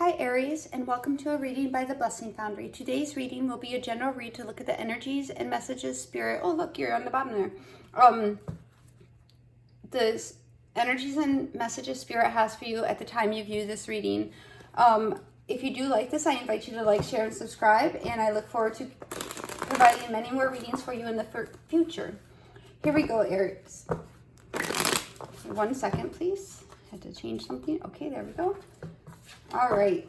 Hi Aries, and welcome to a reading by the Blessings Foundry. Today's reading will be a general read to look at the energies and messages Spirit. Oh look, you're on the bottom there. The energies and messages Spirit has for you at the time you view this reading. If you do like this, I invite you to like, share, and subscribe, and I look forward to providing many more readings for you in the future. Here we go, Aries. 1 second, please. Had to change something. Okay, there we go. All right.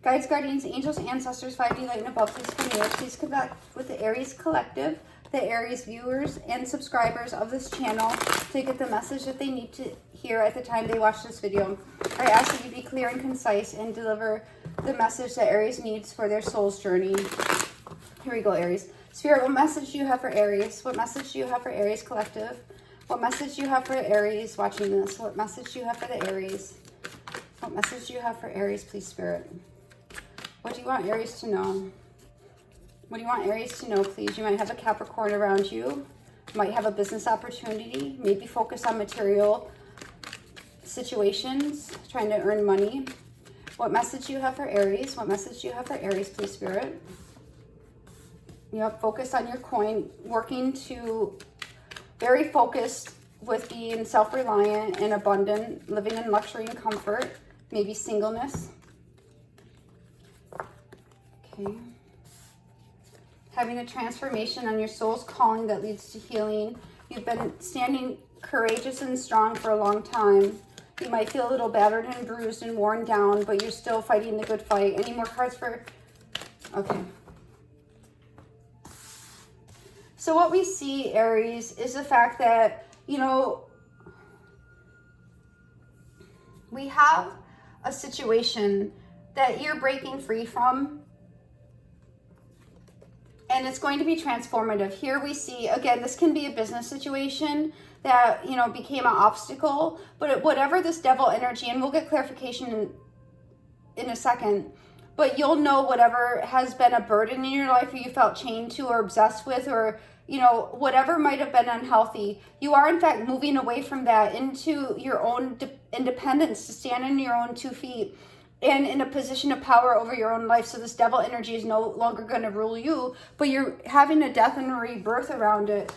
Guides, guardians, angels, ancestors, 5D light and above, please come here. Please connect with the Aries collective, the Aries viewers and subscribers of this channel to get the message that they need to hear at the time they watch this video. I ask that you be clear and concise and deliver the message that Aries needs for their soul's journey. Here we go, Aries. Spirit, what message do you have for Aries? What message do you have for Aries collective? What message do you have for Aries watching this? What message do you have for the Aries? What message do you have for Aries, please, Spirit? What do you want Aries to know? What do you want Aries to know, please? You might have a Capricorn around you. You might have a business opportunity. Maybe focus on material situations, trying to earn money. What message do you have for Aries? What message do you have for Aries, please, Spirit? Yep, focus on your coin. Working to... Very focused with being self-reliant and abundant, living in luxury and comfort. Maybe singleness. Okay. Having a transformation on your soul's calling that leads to healing. You've been standing courageous and strong for a long time. You might feel a little battered and bruised and worn down, but you're still fighting the good fight. Any more cards for... Okay. So what we see, Aries, is the fact that, you know, we have a situation that you're breaking free from, and it's going to be transformative. Here we see, again, this can be a business situation that, you know, became an obstacle, but whatever this devil energy, and we'll get clarification in a second, but you'll know whatever has been a burden in your life, or you felt chained to or obsessed with, or, you know, whatever might have been unhealthy, you are in fact moving away from that into your own independence, to stand on your own 2 feet and in a position of power over your own life. So this devil energy is no longer going to rule you, but you're having a death and a rebirth around it,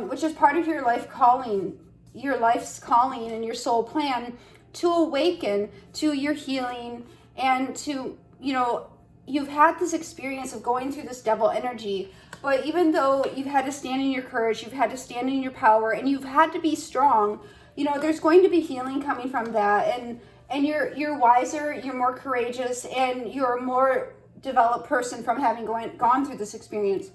which is part of your life calling, your life's calling and your soul plan to awaken to your healing and to, you know, you've had this experience of going through this devil energy. But even though you've had to stand in your courage, you've had to stand in your power, and you've had to be strong, you know, there's going to be healing coming from that. And you're wiser, you're more courageous, and you're a more developed person from having gone through this experience.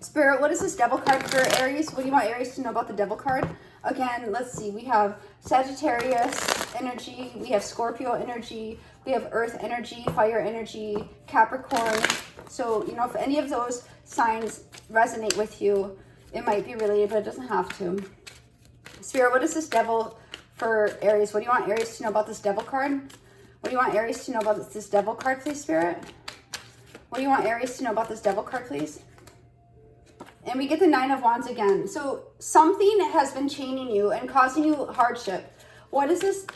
Spirit, what is this devil card for Aries? What do you want Aries to know about the devil card? Again, let's see. We have Sagittarius energy. We have Scorpio energy. We have Earth energy, fire energy, Capricorn. So, you know, if any of those signs resonate with you, it might be related, but it doesn't have to. Spirit, what is this devil for Aries? What do you want Aries to know about this devil card? What do you want Aries to know about this devil card, please, Spirit? What do you want Aries to know about this devil card, please? And we get the 9 of Wands again. So something has been chaining you and causing you hardship. What is this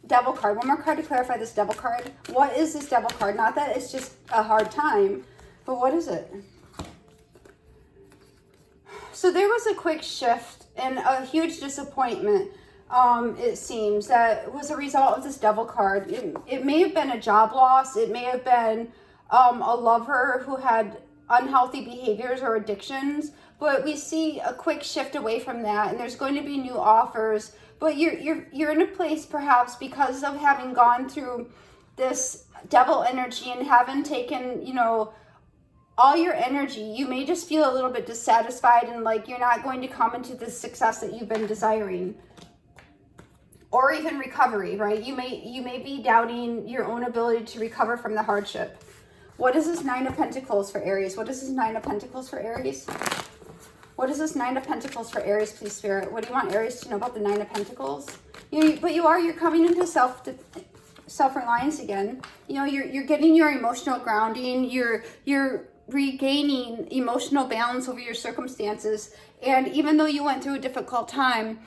devil card? One more card to clarify this devil card. What is this devil card? Not that it's just a hard time, but what is it? So there was a quick shift and a huge disappointment, it seems, that was a result of this devil card. It may have been a job loss. It may have been a lover who had unhealthy behaviors or addictions, but we see a quick shift away from that, and there's going to be new offers. But you're in a place, perhaps because of having gone through this devil energy and having taken, you know, all your energy, you may just feel a little bit dissatisfied and like you're not going to come into the success that you've been desiring, or even recovery, right? You may be doubting your own ability to recover from the hardship. What is this 9 of Pentacles for Aries? What is this 9 of Pentacles for Aries? What is this 9 of Pentacles for Aries, please, Spirit? What do you want Aries to know about the 9 of Pentacles? You're coming into self-reliance again. You know, you're getting your emotional grounding. You're regaining emotional balance over your circumstances. And even though you went through a difficult time,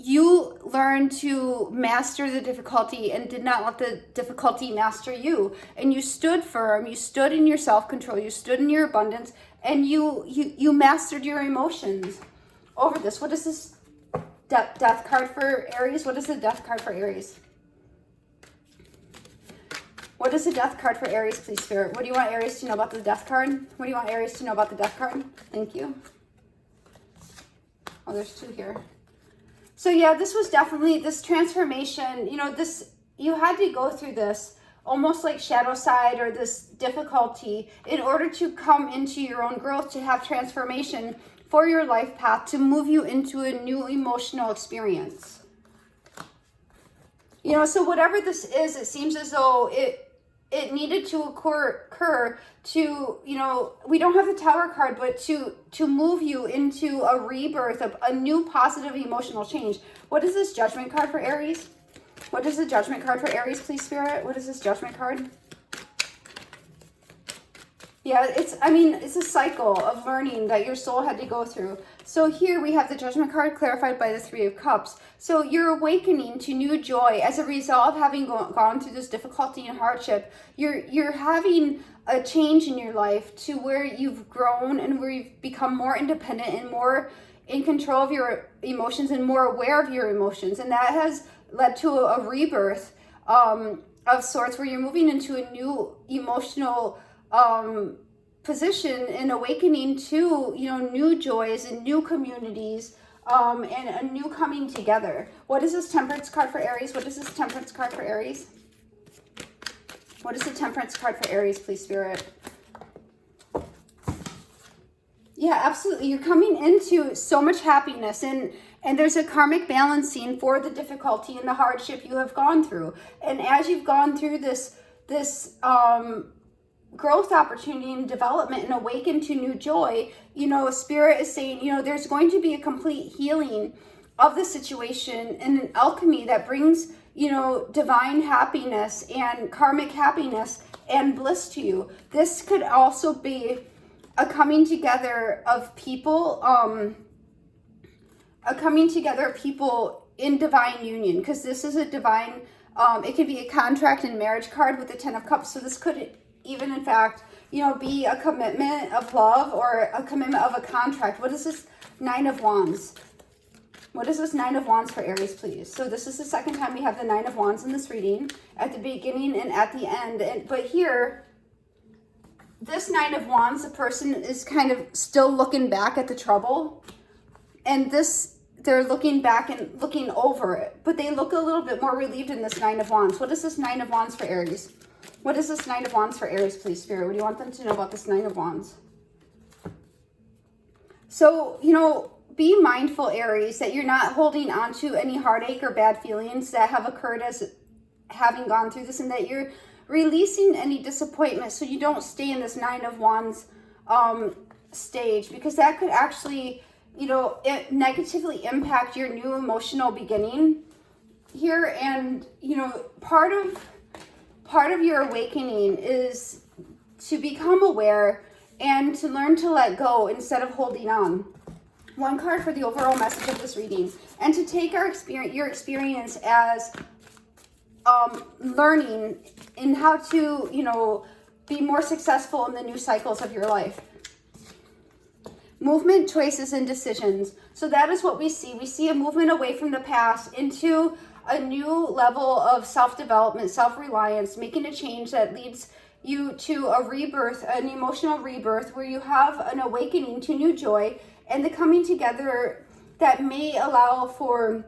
you learned to master the difficulty and did not let the difficulty master you. And you stood firm, you stood in your self-control, you stood in your abundance, and you mastered your emotions over this. What is this death card for Aries? What is the death card for Aries? What is the death card for Aries, please, Spirit? What do you want Aries to know about the death card? What do you want Aries to know about the death card? Thank you. Oh, there's two here. So yeah, this was definitely this transformation. You know, you had to go through this almost like shadow side or this difficulty in order to come into your own growth, to have transformation for your life path, to move you into a new emotional experience. You know, so whatever this is, it seems as though it needed to occur to, you know, we don't have the Tower card, but to move you into a rebirth of a new positive emotional change. What is this Judgment card for Aries? What is the Judgment card for Aries, please, Spirit? What is this Judgment card? Yeah, it's a cycle of learning that your soul had to go through. So here we have the Judgment card clarified by the Three of Cups. So you're awakening to new joy as a result of having gone through this difficulty and hardship. You're having a change in your life to where you've grown and where you've become more independent and more in control of your emotions and more aware of your emotions. And that has led to a rebirth of sorts, where you're moving into a new emotional position and awakening to, you know, new joys and new communities, and a new coming together. What is this Temperance card for Aries? What is this Temperance card for Aries? What is the Temperance card for Aries, please, Spirit? Yeah, absolutely. You're coming into so much happiness, and there's a karmic balancing for the difficulty and the hardship you have gone through. And as you've gone through this growth opportunity and development and awaken to new joy, you know, Spirit is saying, you know, there's going to be a complete healing of the situation and an alchemy that brings, you know, divine happiness and karmic happiness and bliss to you. This could also be a coming together of people, in divine union, because this is a divine, it could be a contract and marriage card with the Ten of Cups. So this could even, in fact, you know, be a commitment of love or a commitment of a contract. What is this Nine of Wands? What is this Nine of Wands for Aries, please? So this is the second time we have the Nine of Wands in this reading, at the beginning and at the end. But here, this Nine of Wands, the person is kind of still looking back at the trouble, and they're looking back and looking over it, but they look a little bit more relieved in this Nine of Wands. What is this Nine of Wands for Aries? What is this Nine of Wands for Aries, please, Spirit? What do you want them to know about this Nine of Wands? So, you know, be mindful, Aries, that you're not holding on to any heartache or bad feelings that have occurred as having gone through this, and that you're releasing any disappointment so you don't stay in this Nine of Wands stage, because that could actually, you know, it negatively impact your new emotional beginning here. And, you know, part of your awakening is to become aware and to learn to let go instead of holding on. One card for the overall message of this reading, and to take your experience as learning in how to, you know, be more successful in the new cycles of your life. Movement, choices, and decisions. So that is what we see. We see a movement away from the past into a new level of self-development, self-reliance, making a change that leads you to a rebirth, an emotional rebirth, where you have an awakening to new joy and the coming together that may allow for,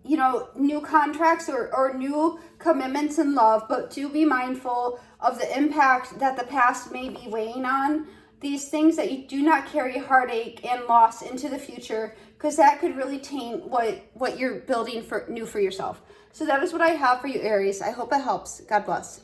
you know, new contracts or new commitments in love. But do be mindful of the impact that the past may be weighing on these things, that you do not carry heartache and loss into the future, because that could really taint what you're building for yourself. So that is what I have for you, Aries. I hope it helps. God bless.